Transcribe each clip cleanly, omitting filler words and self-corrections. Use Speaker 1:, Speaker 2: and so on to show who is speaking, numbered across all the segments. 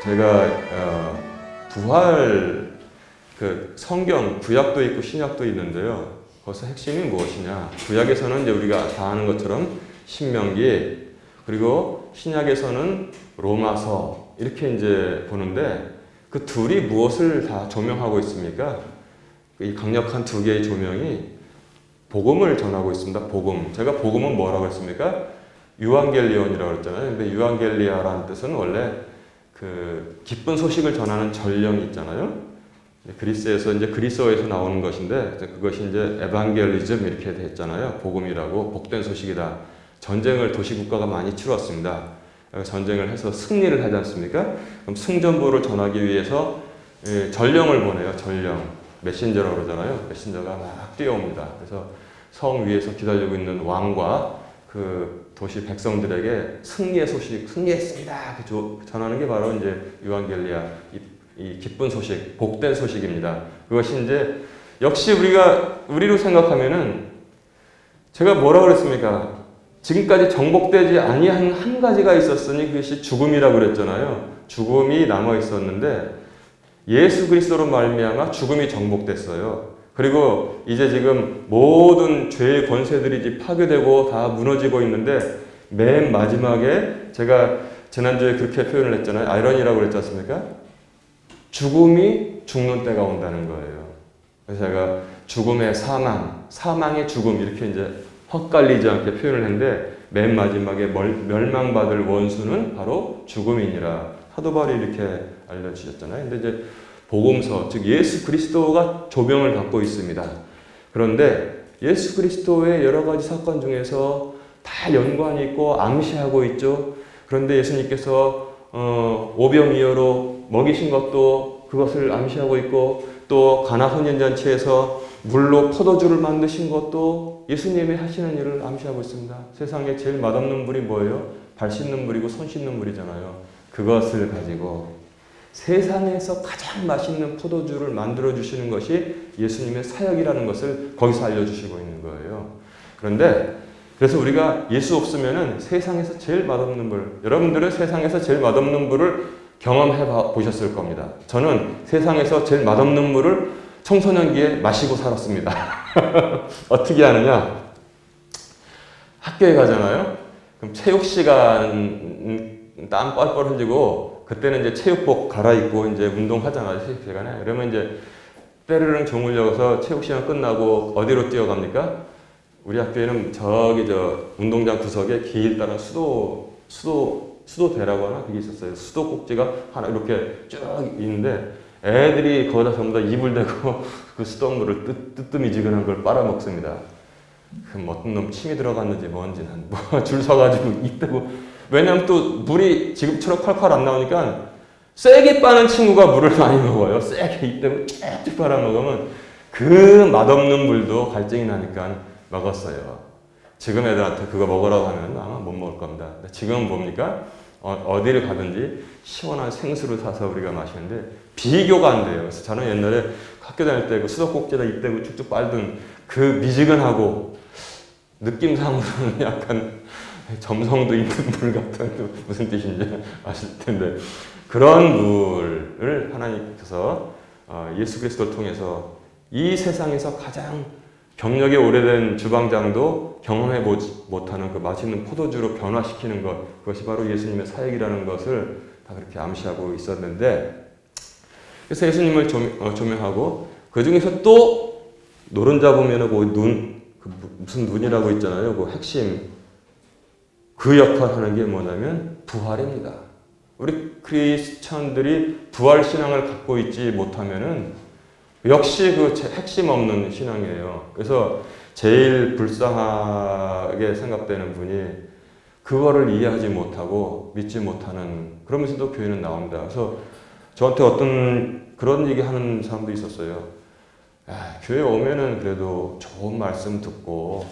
Speaker 1: 제가 부활 그 성경 구약도 있고 신약도 있는데요. 거기서 핵심이 무엇이냐? 구약에서는 이제 우리가 다 아는 것처럼 신명기, 그리고 신약에서는 로마서 이렇게 이제 보는데 그 둘이 무엇을 다 조명하고 있습니까? 이 강력한 두 개의 조명이 복음을 전하고 있습니다. 복음. 제가 복음은 뭐라고 했습니까? 유앙겔리온이라고 했잖아요. 근데 유앙겔리아라는 뜻은 원래 그 기쁜 소식을 전하는 전령이 있잖아요. 그리스에서 이제 그리스어에서 나오는 것인데 그것이 이제 에반겔리즘 이렇게 됐잖아요. 복음이라고 복된 소식이다. 전쟁을 도시국가가 많이 치루었습니다. 전쟁을 해서 승리를 하지 않습니까? 그럼 승전보를 전하기 위해서 전령을 보내요. 전령. 메신저라고 그러잖아요. 메신저가 막 뛰어옵니다. 그래서 성 위에서 기다리고 있는 왕과 그 도시 백성들에게 승리의 소식, 승리했습니다. 전하는 게 바로 이제 유앙겔리아, 이 기쁜 소식, 복된 소식입니다. 그것이 이제 역시 우리로 생각하면은 제가 뭐라고 그랬습니까? 지금까지 정복되지 아니한 한 가지가 있었으니 그것이 죽음이라고 그랬잖아요. 죽음이 남아 있었는데 예수 그리스도로 말미암아 죽음이 정복됐어요. 그리고 이제 지금 모든 죄의 권세들이 이제 파괴되고 다 무너지고 있는데 맨 마지막에 제가 지난주에 그렇게 표현을 했잖아요. 아이러니라고 그랬지 않습니까? 죽음이 죽는 때가 온다는 거예요. 그래서 제가 죽음의 사망, 사망의 죽음 이렇게 이제 헛갈리지 않게 표현을 했는데 맨 마지막에 멸망받을 원수는 바로 죽음이니라. 사도 바울이 이렇게 알려주셨잖아요. 근데 이제 복음서, 즉 예수 그리스도가 조명을 갖고 있습니다. 그런데 예수 그리스도의 여러 가지 사건 중에서 다 연관이 있고 암시하고 있죠. 그런데 예수님께서 오병이어로 먹이신 것도 그것을 암시하고 있고 또 가나 혼인잔치에서 물로 포도주를 만드신 것도 예수님이 하시는 일을 암시하고 있습니다. 세상에 제일 맛없는 물이 뭐예요? 발 씻는 물이고 손 씻는 물이잖아요. 그것을 가지고 세상에서 가장 맛있는 포도주를 만들어 주시는 것이 예수님의 사역이라는 것을 거기서 알려주시고 있는 거예요. 그런데 그래서 우리가 예수 없으면은 세상에서 제일 맛없는 물, 여러분들은 세상에서 제일 맛없는 물을 경험해 보셨을 겁니다. 저는 세상에서 제일 맛없는 물을 청소년기에 마시고 살았습니다. 어떻게 하느냐? 학교에 가잖아요. 그럼 체육 시간 땀 뻘뻘 흘리고 그때는 이제 체육복 갈아입고 이제 운동하잖아요. 체육 시간에. 그러면 이제 때르릉 종을려서 체육 시간 끝나고 어디로 뛰어갑니까? 우리 학교에는 저기 운동장 구석에 길다란 수도대라고 하나 그게 있었어요. 수도 꼭지가 하나 이렇게 쭉 있는데 애들이 거기다 전부 다 입을 대고 그 수돗물을 뜨뜻미지근한 걸 빨아먹습니다. 그 어떤 놈 침이 들어갔는지 뭔지 난 줄 서가지고 입 대고 왜냐면 또 물이 지금처럼 콸콸 안 나오니까 세게 빠는 친구가 물을 많이 먹어요. 세게 입 대고 쭉쭉 빨아먹으면 그 맛없는 물도 갈증이 나니까 먹었어요. 지금 애들한테 그거 먹으라고 하면 아마 못 먹을 겁니다. 지금은 뭡니까? 어디를 가든지 시원한 생수를 사서 우리가 마시는데 비교가 안 돼요. 그래서 저는 옛날에 학교 다닐 때 그 수도꼭지에다 입 대고 쭉쭉 빨던 그 미지근하고 느낌상으로는 약간 점성도 있는 물 같은 무슨 뜻인지 아실 텐데 그런 물을 하나님께서 예수 그리스도를 통해서 이 세상에서 가장 경력이 오래된 주방장도 경험해 보지 못하는 그 맛있는 포도주로 변화시키는 것, 그것이 바로 예수님의 사역이라는 것을 다 그렇게 암시하고 있었는데, 그래서 예수님을 조명하고 그 중에서 또 노른자 보면은 무슨 눈이라고 있잖아요. 그 핵심 그 역할 하는 게 뭐냐면 부활입니다. 우리 크리스천들이 부활 신앙을 갖고 있지 못하면은 역시 그 핵심 없는 신앙이에요. 그래서 제일 불쌍하게 생각되는 분이 그거를 이해하지 못하고 믿지 못하는 그러면서도 교회는 나옵니다. 그래서 저한테 어떤 그런 얘기 하는 사람도 있었어요. 교회 오면은 그래도 좋은 말씀 듣고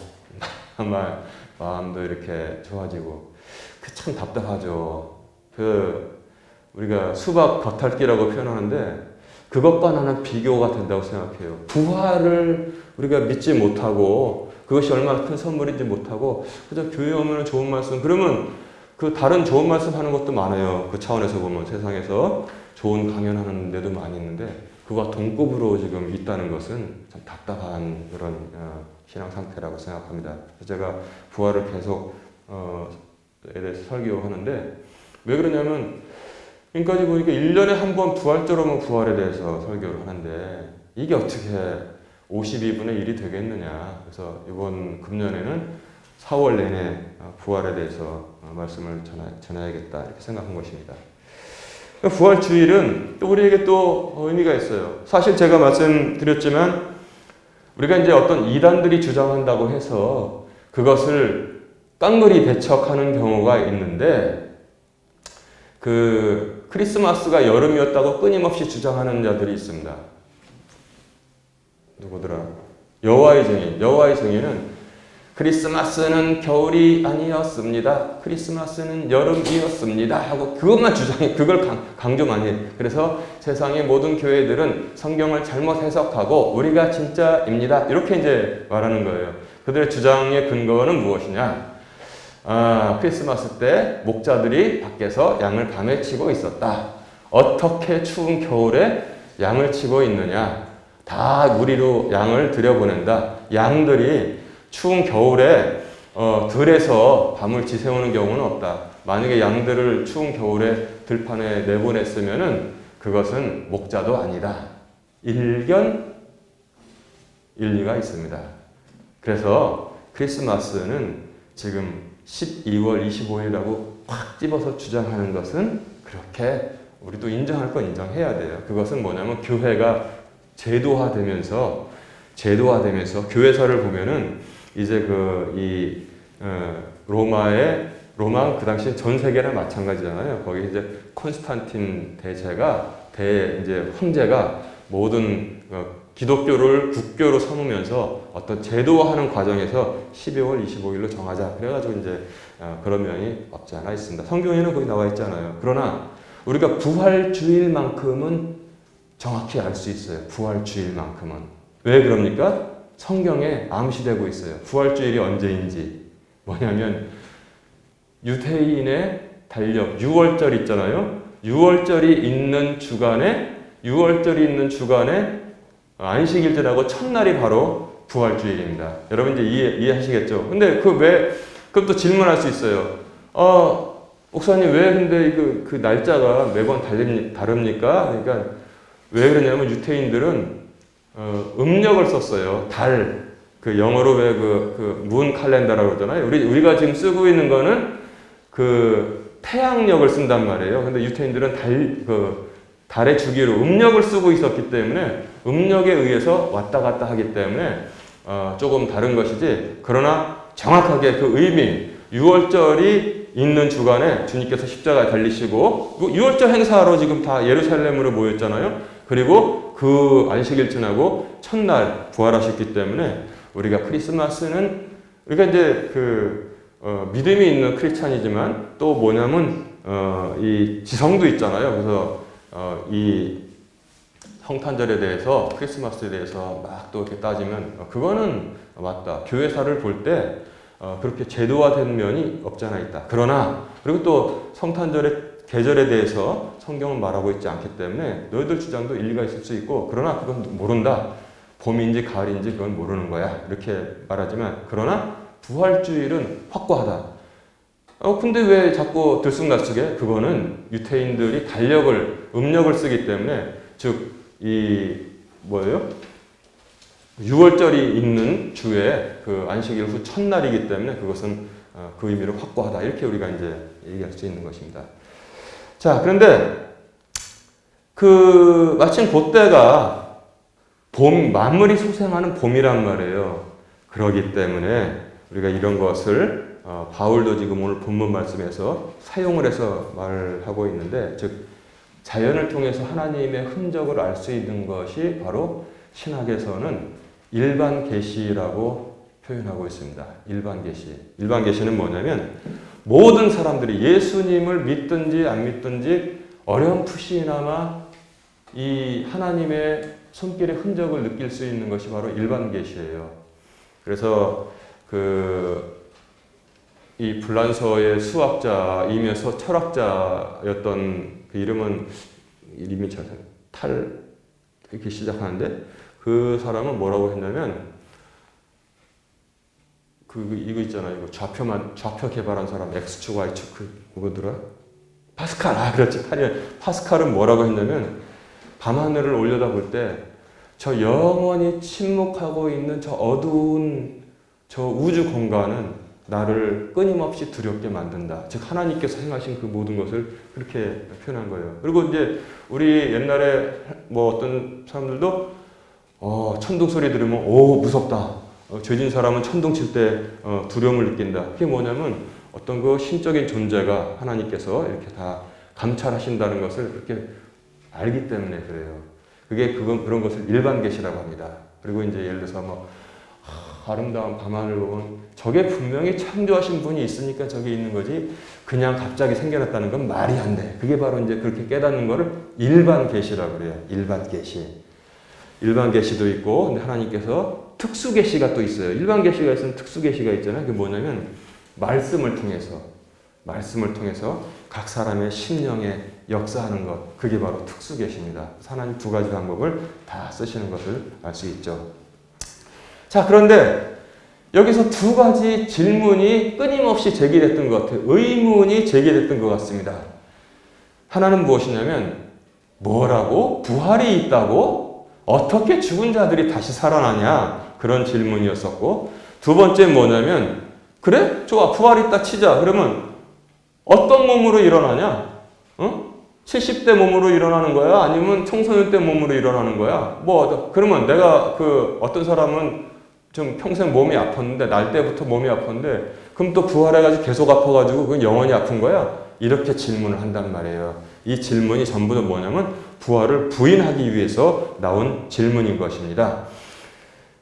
Speaker 1: 마음도 이렇게 좋아지고 그 참 답답하죠. 우리가 수박 겉핥기라고 표현하는데 그것과 나는 비교가 된다고 생각해요. 부활을 우리가 믿지 못하고 그것이 얼마나 큰 선물인지 못하고 그저 교회 오면 좋은 말씀 그러면 그 다른 좋은 말씀 하는 것도 많아요. 그 차원에서 보면 세상에서 좋은 강연하는 데도 많이 있는데 그와 동급으로 지금 있다는 것은 참 답답한 그런 신앙 상태라고 생각합니다. 그래서 제가 부활을 계속 에 대해서 설교하는데 왜 그러냐면 지금까지 보니까 1년에 한 번 부활절하면 부활에 대해서 설교를 하는데 이게 어떻게 52분의 1이 되겠느냐. 그래서 이번 금년에는 4월 내내 부활에 대해서 말씀을 전해야겠다 이렇게 생각한 것입니다. 부활주일은 또 우리에게 또 의미가 있어요. 사실 제가 말씀드렸지만 우리가 이제 어떤 이단들이 주장한다고 해서 그것을 깡그리 배척하는 경우가 있는데 그 크리스마스가 여름이었다고 끊임없이 주장하는 자들이 있습니다. 누구더라? 여호와의 증인. 여호와의 증인은 크리스마스는 겨울이 아니었습니다. 크리스마스는 여름이었습니다. 하고 그것만 주장해. 그걸 강조 많이 해. 그래서 세상의 모든 교회들은 성경을 잘못 해석하고 우리가 진짜입니다. 이렇게 이제 말하는 거예요. 그들의 주장의 근거는 무엇이냐? 크리스마스 때 목자들이 밖에서 양을 밤에 치고 있었다. 어떻게 추운 겨울에 양을 치고 있느냐? 다 무리로 양을 들여보낸다. 양들이 추운 겨울에 들에서 밤을 지새우는 경우는 없다. 만약에 양들을 추운 겨울에 들판에 내보냈으면은 그것은 목자도 아니다. 일견 일리가 있습니다. 그래서 크리스마스는 지금 12월 25일이라고 확 집어서 주장하는 것은 그렇게 우리도 인정할 건 인정해야 돼요. 그것은 뭐냐면 교회가 제도화되면서 교회사를 보면은 이제 로마 그 당시 전 세계나 마찬가지잖아요. 거기 이제 콘스탄틴 대제가 이제 황제가 모든 기독교를 국교로 삼으면서 어떤 제도화하는 과정에서 12월 25일로 정하자. 그래가지고 이제 그런 면이 없지 않아 있습니다. 성경에는 거기 나와 있잖아요. 그러나 우리가 부활주일만큼은 정확히 알 수 있어요. 부활주일만큼은. 왜 그럽니까? 성경에 암시되고 있어요. 부활주일이 언제인지. 뭐냐면 유대인의 달력 6월절 있잖아요. 6월절이 있는 주간에 안식일절하고 첫날이 바로 부활주일입니다. 여러분 이제 이해하시겠죠? 근데 그럼 또 질문할 수 있어요. 목사님 왜 근데 그 날짜가 매번 다릅니까? 그러니까 왜 그러냐면 유태인들은 음력을 썼어요. 그 영어로 왜 문 칼렌더라고 그러잖아요. 우리가 지금 쓰고 있는 거는 그 태양력을 쓴단 말이에요. 근데 유태인들은 달의 주기로 음력을 쓰고 있었기 때문에 음력에 의해서 왔다 갔다 하기 때문에 조금 다른 것이지. 그러나 정확하게 그 의미, 6월절이 있는 주간에 주님께서 십자가에 달리시고 6월절 행사하러 지금 다 예루살렘으로 모였잖아요. 그리고 그 안식일 지나고 첫날 부활하셨기 때문에 우리가 크리스마스는 우리가 이제 믿음이 있는 크리스찬이지만 또 뭐냐면 이 지성도 있잖아요. 그래서 이 성탄절에 대해서 크리스마스에 대해서 막 또 이렇게 따지면 그거는 맞다. 교회사를 볼 때 그렇게 제도화된 면이 없지 않아 있다. 그러나 그리고 또 성탄절의 계절에 대해서 성경은 말하고 있지 않기 때문에 너희들 주장도 일리가 있을 수 있고 그러나 그건 모른다. 봄인지 가을인지 그건 모르는 거야. 이렇게 말하지만 그러나 부활주일은 확고하다. 근데 왜 자꾸 들쑥날쑥해? 그거는 유태인들이 음력을 쓰기 때문에 즉 6월절이 있는 주에 그 안식일 후 첫날이기 때문에 그것은 그 의미로 확고하다. 이렇게 우리가 이제 얘기할 수 있는 것입니다. 자, 그런데 마침 그때가 만물이 소생하는 봄이란 말이에요. 그러기 때문에 우리가 이런 것을 바울도 지금 오늘 본문 말씀에서 사용을 해서 말하고 있는데, 즉 자연을 통해서 하나님의 흔적을 알 수 있는 것이 바로 신학에서는 일반 계시라고 표현하고 있습니다. 일반 계시. 일반 계시는 뭐냐면 모든 사람들이 예수님을 믿든지 안 믿든지 어렴풋이나마 이 하나님의 손길의 흔적을 느낄 수 있는 것이 바로 일반 계시예요. 그래서 이 불란서의 수학자이면서 철학자였던 그 이름이 탈 이렇게 시작하는데 그 사람은 뭐라고 했냐면 이거 있잖아요. 이거 좌표 개발한 사람 X축 Y축 그거더라. 파스칼. 그렇지. 파스칼은 뭐라고 했냐면 밤하늘을 올려다볼 때 저 영원히 침묵하고 있는 저 어두운 저 우주 공간은 나를 끊임없이 두렵게 만든다. 즉 하나님께서 행하신 그 모든 것을 그렇게 표현한 거예요. 그리고 이제 우리 옛날에 뭐 어떤 사람들도 천둥 소리 들으면 무섭다. 죄진 사람은 천둥 칠 때 두려움을 느낀다. 그게 뭐냐면 어떤 그 신적인 존재가 하나님께서 이렇게 다 감찰하신다는 것을 그렇게 알기 때문에 그래요. 그런 것을 일반 계시라고 합니다. 그리고 이제 예를 들어서 아름다운 밤하늘 보면 저게 분명히 창조하신 분이 있으니까 저게 있는 거지 그냥 갑자기 생겨났다는 건 말이 안 돼. 그게 바로 이제 그렇게 깨닫는 거를 일반 계시라고 그래요. 일반 계시. 일반 계시도 있고 근데 하나님께서 특수 계시가 또 있어요. 일반 계시가 있으면 특수 계시가 있잖아요. 그게 뭐냐면 말씀을 통해서 각 사람의 심령에 역사하는 것. 그게 바로 특수 계시입니다. 하나님 두 가지 방법을 다 쓰시는 것을 알 수 있죠. 자, 그런데 여기서 두 가지 질문이 끊임없이 제기됐던 것 같아요. 의문이 제기됐던 것 같습니다. 하나는 무엇이냐면 뭐라고? 부활이 있다고? 어떻게 죽은 자들이 다시 살아나냐? 그런 질문이었었고 두 번째 뭐냐면 그래? 좋아. 부활이 있다 치자. 그러면 어떤 몸으로 일어나냐? 70대 몸으로 일어나는 거야? 아니면 청소년 때 몸으로 일어나는 거야? 그러면 내가 어떤 사람은 좀 평생 몸이 아팠는데, 날 때부터 몸이 아팠는데, 그럼 또 부활해가지고 계속 아파가지고 그건 영원히 아픈 거야? 이렇게 질문을 한단 말이에요. 이 질문이 전부 다 뭐냐면 부활을 부인하기 위해서 나온 질문인 것입니다.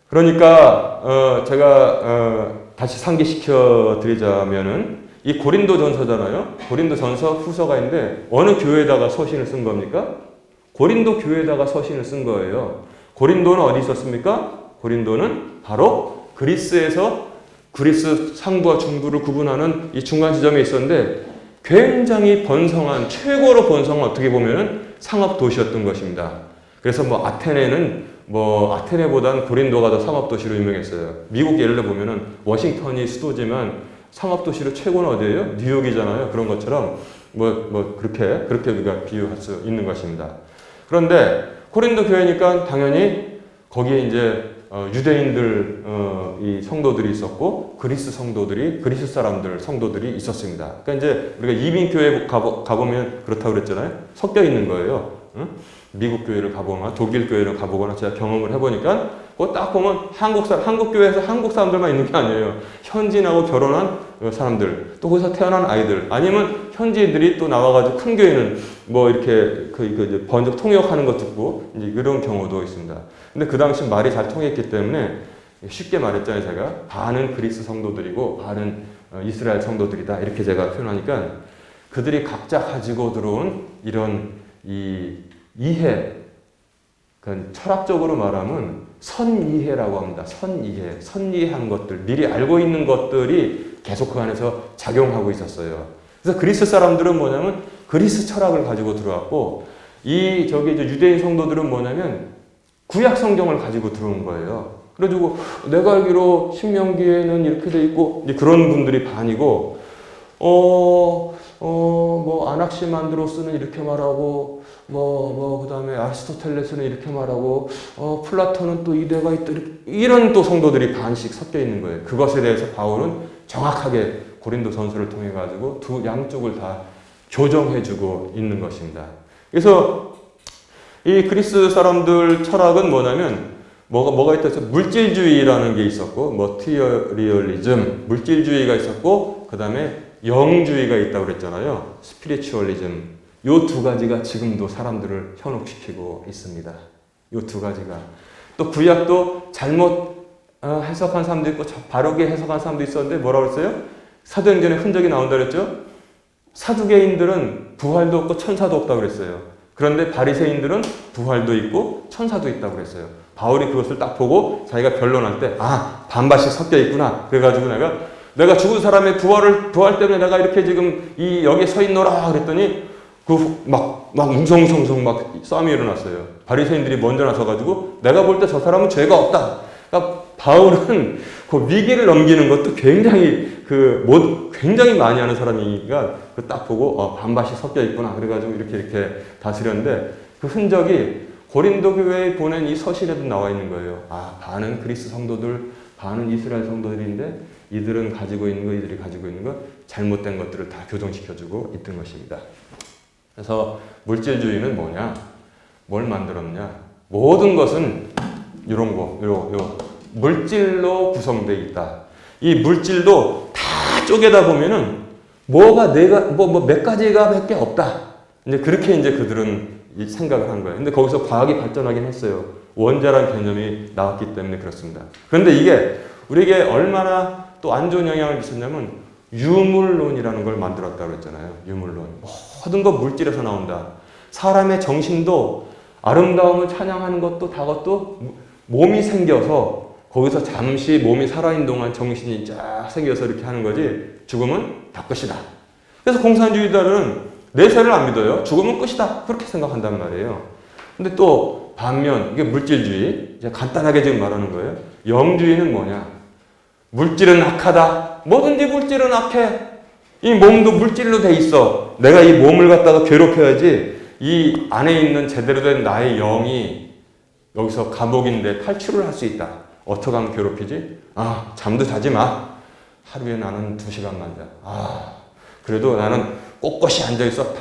Speaker 1: 그러니까, 제가, 다시 상기시켜 드리자면은, 이 고린도전서잖아요. 고린도전서 후서가 있는데 어느 교회에다가 서신을 쓴 겁니까? 고린도 교회에다가 서신을 쓴 거예요. 고린도는 어디 있었습니까? 고린도는 바로 그리스에서 그리스 상부와 중부를 구분하는 이 중간 지점에 있었는데 굉장히 번성한 최고로 번성한 어떻게 보면은 상업 도시였던 것입니다. 그래서 아테네보다는 고린도가 더 상업 도시로 유명했어요. 미국 예를 들어 보면은 워싱턴이 수도지만 상업도시로 최고는 어디예요? 뉴욕이잖아요. 그런 것처럼, 그렇게 우리가 비유할 수 있는 것입니다. 그런데, 고린도 교회니까 당연히 거기에 이제, 유대인들, 이 성도들이 있었고, 그리스 사람들, 성도들이 있었습니다. 그러니까 이제 우리가 이민교회 가보면 그렇다고 그랬잖아요. 섞여 있는 거예요. 응? 미국 교회를 가보거나 독일 교회를 가보거나 제가 경험을 해보니까 그거 딱 보면 한국 교회에서 한국 사람들만 있는 게 아니에요. 현지인하고 결혼한 사람들, 또 거기서 태어난 아이들, 아니면 현지인들이 또 나와가지고 큰 교회는 이렇게 이제 번역 통역하는 것 듣고 이제 이런 경우도 있습니다. 근데 그 당시 말이 잘 통했기 때문에 쉽게 말했잖아요. 제가 반은 그리스 성도들이고 반은 이스라엘 성도들이다 이렇게 제가 표현하니까 그들이 각자 가지고 들어온 이런 이해, 그러니까 철학적으로 말하면 선이해라고 합니다. 선이해한 것들, 미리 알고 있는 것들이 계속 그 안에서 작용하고 있었어요. 그래서 그리스 사람들은 뭐냐면 그리스 철학을 가지고 들어왔고, 이제 유대인 성도들은 뭐냐면 구약 성경을 가지고 들어온 거예요. 그래가지고 내가 알기로 신명기에는 이렇게 돼 있고, 그런 분들이 반이고, 아낙시만드로스는 이렇게 말하고, 그 다음에 아리스토텔레스는 이렇게 말하고, 플라톤은 또 이대가 있다. 이런 또 성도들이 반씩 섞여 있는 거예요. 그것에 대해서 바울은 정확하게 고린도 전서를 통해 가지고 두 양쪽을 다 교정해주고 있는 것입니다. 그래서 이 그리스 사람들 철학은 뭐냐면, 뭐가 있다 해서 물질주의라는 게 있었고, 머티리얼리즘, 물질주의가 있었고, 그 다음에 영주의가 있다고 그랬잖아요. 스피리추얼리즘. 요 두 가지가 지금도 사람들을 현혹시키고 있습니다. 요 두 가지가. 또 구약도 잘못 해석한 사람도 있고 바르게 해석한 사람도 있었는데 뭐라고 그랬어요? 사도행전에 흔적이 나온다고 그랬죠? 사두개인들은 부활도 없고 천사도 없다고 그랬어요. 그런데 바리새인들은 부활도 있고 천사도 있다고 그랬어요. 바울이 그것을 딱 보고 자기가 변론할 때 반반씩 섞여 있구나. 그래가지고 내가 내가 죽은 사람의 부활 때문에 내가 이렇게 지금 여기에 서 있노라 그랬더니 막 웅성웅성 막 싸움이 일어났어요. 바리새인들이 먼저 나서가지고 내가 볼 때 저 사람은 죄가 없다. 그러니까 바울은 그 위기를 넘기는 것도 굉장히 많이 하는 사람이니까 딱 보고 반밭이 섞여 있구나. 그래가지고 이렇게 다스렸는데 그 흔적이 고린도 교회에 보낸 이 서신에도 나와 있는 거예요. 반은 그리스 성도들, 반은 이스라엘 성도들인데 이들이 가지고 있는 것 잘못된 것들을 다 교정시켜주고 있던 것입니다. 그래서 물질주의는 뭐냐? 뭘 만들었냐? 모든 것은 이런 거, 물질로 구성되어 있다. 이 물질도 다 쪼개다 보면은 뭐가 몇 가지가 밖에 없다. 이제 그렇게 이제 그들은 생각을 한 거예요. 근데 거기서 과학이 발전하긴 했어요. 원자라는 개념이 나왔기 때문에 그렇습니다. 그런데 이게 우리에게 얼마나 또 안 좋은 영향을 미쳤냐면 유물론이라는 걸 만들었다고 했잖아요. 유물론. 모든 것 물질에서 나온다. 사람의 정신도 아름다움을 찬양하는 것도 몸이 생겨서 거기서 잠시 몸이 살아있는 동안 정신이 쫙 생겨서 이렇게 하는 거지 죽으면 다 끝이다. 그래서 공산주의자들은 내세를 안 믿어요. 죽으면 끝이다. 그렇게 생각한단 말이에요. 근데 또 반면 이게 물질주의, 이제 간단하게 지금 말하는 거예요. 영주의는 뭐냐? 물질은 악하다. 뭐든지 물질은 악해. 이 몸도 물질로 돼 있어. 내가 이 몸을 갖다가 괴롭혀야지 이 안에 있는 제대로 된 나의 영이 여기서 감옥인데 탈출을 할 수 있다. 어떻게 하면 괴롭히지? 잠도 자지 마. 하루에 나는 2시간만 자. 그래도 나는 꼿꼿이 앉아있어.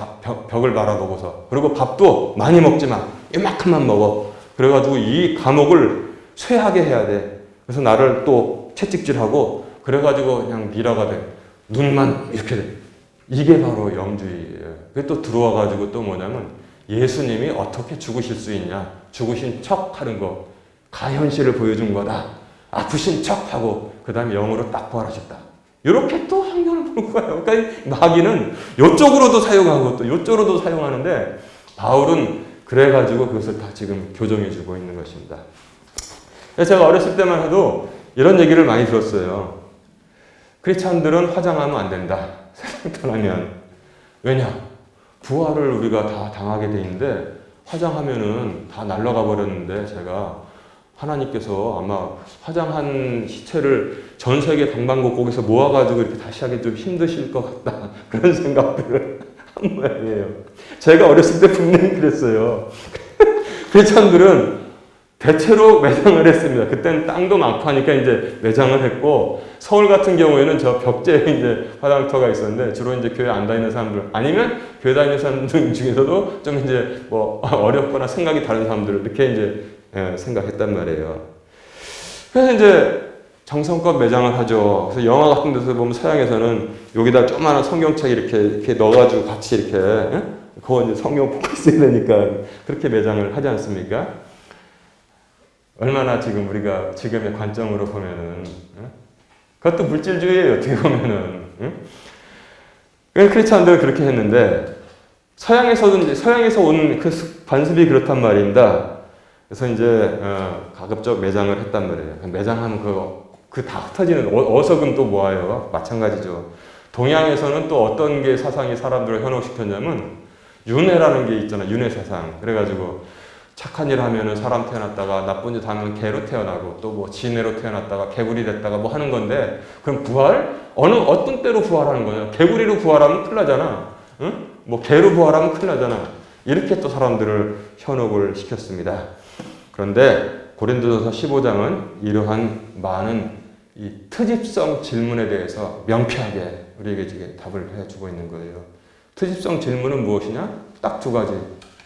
Speaker 1: 벽을 바라보고서. 그리고 밥도 많이 먹지 마. 이만큼만 먹어. 그래가지고 이 감옥을 쇠하게 해야 돼. 그래서 나를 또 채찍질하고 그래가지고 그냥 미라가 돼. 눈만 이렇게 돼. 이게 바로 영주의예요. 그게 또 들어와가지고 또 뭐냐면 예수님이 어떻게 죽으실 수 있냐. 죽으신 척 하는 거. 가현실을 보여준 거다. 아프신 척 하고 그 다음에 영으로 딱 부활하셨다. 이렇게 또 환경을 보는 거예요. 그러니까 마귀는 이쪽으로도 사용하고 또 이쪽으로도 사용하는데 바울은 그래가지고 그것을 다 지금 교정해주고 있는 것입니다. 제가 어렸을 때만 해도 이런 얘기를 많이 들었어요. 크리스찬들은 화장하면 안 된다. 세상 떠나면. 왜냐? 부활을 우리가 다 당하게 돼 있는데 화장하면은 다 날아가 버렸는데 제가 하나님께서 아마 화장한 시체를 전 세계 방방곡곡에서 모아가지고 이렇게 다시 하기 좀 힘드실 것 같다. 그런 생각들을 한 모양이에요. 제가 어렸을 때 분명히 그랬어요. 크리스찬들은 대체로 매장을 했습니다. 그때는 땅도 많고 하니까 이제 매장을 했고, 서울 같은 경우에는 저 벽제에 이제 화장터가 있었는데, 주로 이제 교회 안 다니는 사람들, 아니면 교회 다니는 사람들 중에서도 좀 이제 뭐 어렵거나 생각이 다른 사람들, 이렇게 이제 생각했단 말이에요. 그래서 이제 정성껏 매장을 하죠. 그래서 영화 같은 데서 보면 서양에서는 여기다 조그마한 성경책 이렇게 넣어가지고 같이 이렇게, 그거 이제 성경 보고 있어야 되니까 그렇게 매장을 하지 않습니까? 얼마나 지금 우리가 지금의 관점으로 보면은, 그것도 물질주의예요, 어떻게 보면은. 크리스찬들은 그렇게 했는데, 서양에서 온 그 관습이 그렇단 말입니다. 그래서 이제, 가급적 매장을 했단 말이에요. 매장하면 그 다 흩어지는, 어석은 또 모아요. 마찬가지죠. 동양에서는 또 어떤 게 사상이 사람들을 현혹시켰냐면, 윤회라는 게 있잖아요. 윤회 사상. 그래가지고, 착한 일 하면은 사람 태어났다가 나쁜 짓 하면 개로 태어나고 또 뭐 진해로 태어났다가 개구리 됐다가 뭐 하는 건데, 그럼 부활? 어떤 때로 부활하는 거냐? 개구리로 부활하면 큰일 나잖아. 응? 뭐 개로 부활하면 큰일 나잖아. 이렇게 또 사람들을 현혹을 시켰습니다. 그런데 고린도전서 15장은 이러한 많은 이 트집성 질문에 대해서 명쾌하게 우리에게 지금 답을 해주고 있는 거예요. 트집성 질문은 무엇이냐? 딱 두 가지.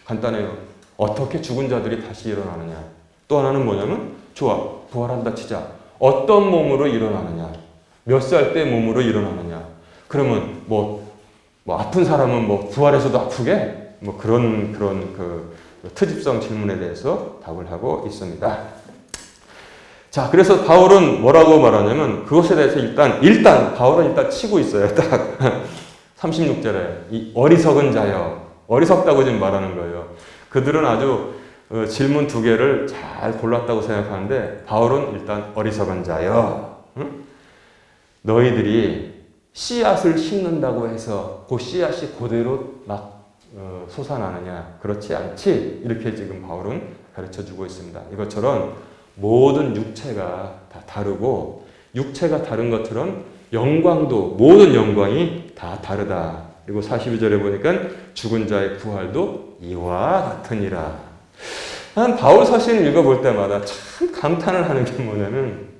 Speaker 1: 간단해요. 어떻게 죽은 자들이 다시 일어나느냐. 또 하나는 뭐냐면, 좋아, 부활한다 치자. 어떤 몸으로 일어나느냐. 몇 살 때 몸으로 일어나느냐. 그러면 아픈 사람은 부활해서도 아프게? 그런 그 트집성 질문에 대해서 답을 하고 있습니다. 자, 그래서 바울은 뭐라고 말하냐면, 그것에 대해서 일단 바울은 일단 치고 있어요. 딱 36절에 이 어리석은 자여. 어리석다고 지금 말하는 거예요. 그들은 아주 질문 두 개를 잘 골랐다고 생각하는데, 바울은 일단 어리석은 자여. 응? 너희들이 씨앗을 심는다고 해서 그 씨앗이 그대로 막 솟아나느냐? 그렇지 않지? 이렇게 지금 바울은 가르쳐주고 있습니다. 이것처럼 모든 육체가 다 다르고 육체가 다른 것처럼 영광도 모든 영광이 다 다르다. 그리고 42절에 보니까 죽은 자의 부활도 이와 같으니라. 난 바울 서신을 읽어볼 때마다 참 감탄을 하는 게 뭐냐면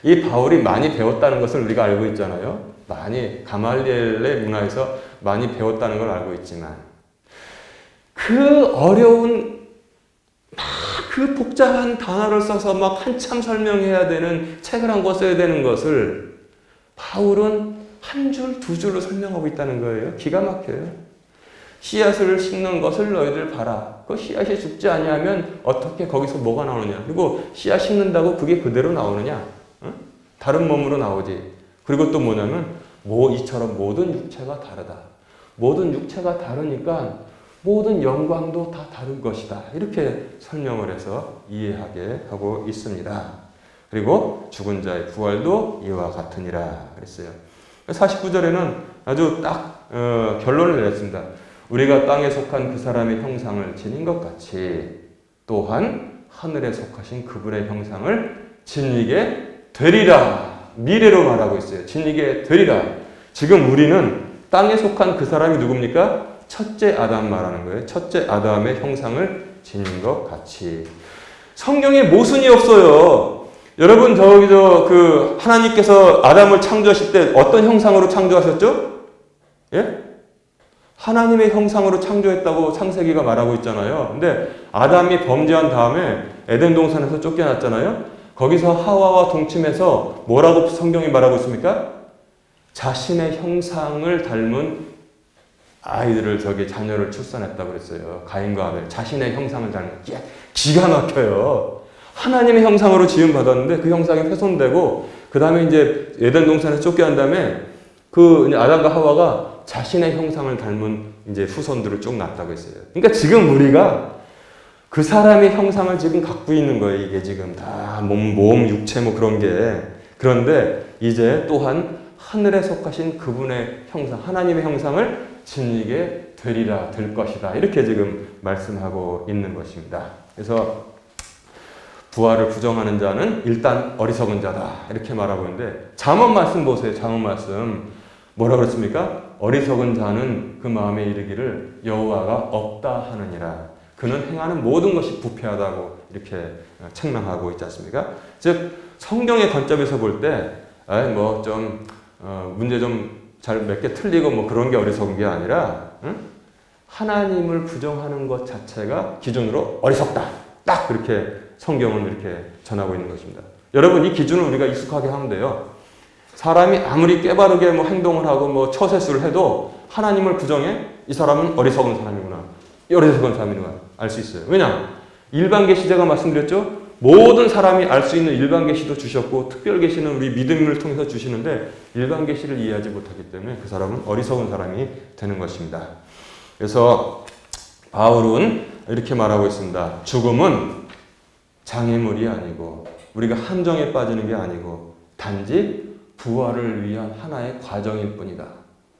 Speaker 1: 이 바울이 많이 배웠다는 것을 우리가 알고 있잖아요. 많이 가말리엘의 문화에서 많이 배웠다는 걸 알고 있지만 그 어려운 그 복잡한 단어를 써서 막 한참 설명해야 되는 책을 한 권 써야 되는 것을 바울은 한 줄, 두 줄로 설명하고 있다는 거예요. 기가 막혀요. 씨앗을 심는 것을 너희들 봐라. 그 씨앗이 죽지 아니하면 어떻게 거기서 뭐가 나오느냐. 그리고 씨앗 심는다고 그게 그대로 나오느냐. 응? 다른 몸으로 나오지. 그리고 또 뭐냐면 이처럼 모든 육체가 다르다. 모든 육체가 다르니까 모든 영광도 다 다른 것이다. 이렇게 설명을 해서 이해하게 하고 있습니다. 그리고 죽은 자의 부활도 이와 같으니라 그랬어요. 49절에는 아주 딱 결론을 내렸습니다. 우리가 땅에 속한 그 사람의 형상을 지닌 것 같이 또한 하늘에 속하신 그분의 형상을 지니게 되리라. 미래로 말하고 있어요. 지니게 되리라. 지금 우리는 땅에 속한 그 사람이 누굽니까? 첫째 아담 말하는 거예요. 첫째 아담의 형상을 지닌 것 같이. 성경에 모순이 없어요. 여러분 하나님께서 아담을 창조하실 때 어떤 형상으로 창조하셨죠? 예? 하나님의 형상으로 창조했다고 창세기가 말하고 있잖아요. 근데 아담이 범죄한 다음에 에덴 동산에서 쫓겨났잖아요. 거기서 하와와 동침해서 뭐라고 성경이 말하고 있습니까? 자신의 형상을 닮은 아이들을 자녀를 출산했다고 그랬어요. 가인과 아벨. 자신의 형상을 닮은. 기가 막혀요. 하나님의 형상으로 지음 받았는데 그 형상이 훼손되고 그 다음에 이제 에덴 동산에서 쫓겨난 다음에 그 아담과 하와가 자신의 형상을 닮은 이제 후손들을 쭉 낳았다고 했어요. 그러니까 지금 우리가 그 사람의 형상을 지금 갖고 있는 거예요. 이게 지금 다 몸, 육체 뭐 그런 게. 그런데 이제 또한 하늘에 속하신 그분의 형상, 하나님의 형상을 지니게 되리라, 될 것이다. 이렇게 지금 말씀하고 있는 것입니다. 그래서 부활을 부정하는 자는 일단 어리석은 자다. 이렇게 말하고 있는데 잠언 말씀 보세요. 잠언 말씀. 뭐라 그랬습니까? 어리석은 자는 그 마음에 이르기를 여호와가 없다 하느니라. 그는 행하는 모든 것이 부패하다고 이렇게 책망하고 있지 않습니까? 즉 성경의 관점에서 볼 때 문제 좀 잘 몇 개 틀리고 뭐 그런 게 어리석은 게 아니라 하나님을 부정하는 것 자체가 기준으로 어리석다. 딱 그렇게 성경은 이렇게 전하고 있는 것입니다. 여러분 이 기준을 우리가 익숙하게 하면 돼요. 사람이 아무리 깨바르게 뭐 행동을 하고 뭐 처세술을 해도 하나님을 부정해? 이 사람은 어리석은 사람이구나. 어리석은 사람이구나. 알 수 있어요. 왜냐? 일반 계시 제가 말씀드렸죠? 모든 사람이 알 수 있는 일반 계시도 주셨고 특별 계시는 우리 믿음을 통해서 주시는데 일반 계시를 이해하지 못하기 때문에 그 사람은 어리석은 사람이 되는 것입니다. 그래서 바울은 이렇게 말하고 있습니다. 죽음은 장애물이 아니고 우리가 함정에 빠지는 게 아니고 단지 부활을 위한 하나의 과정일 뿐이다.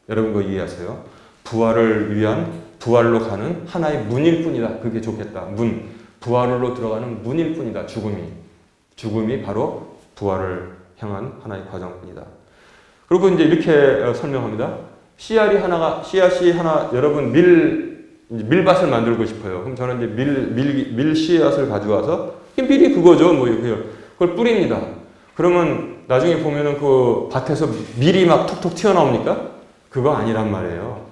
Speaker 1: 여러분 그거 이해하세요? 부활을 위한 부활로 가는 하나의 문일 뿐이다. 그게 좋겠다. 부활로 들어가는 문일 뿐이다. 죽음이 바로 부활을 향한 하나의 과정뿐이다. 그리고 이제 이렇게 설명합니다. 씨앗이 하나 여러분 밀밭을 만들고 싶어요. 그럼 저는 이제 밀 씨앗을 가져와서 밀이 그거죠. 뭐 그걸 뿌립니다. 그러면 나중에 보면은 그 밭에서 밀이 막 툭툭 튀어나옵니까? 그거 아니란 말이에요.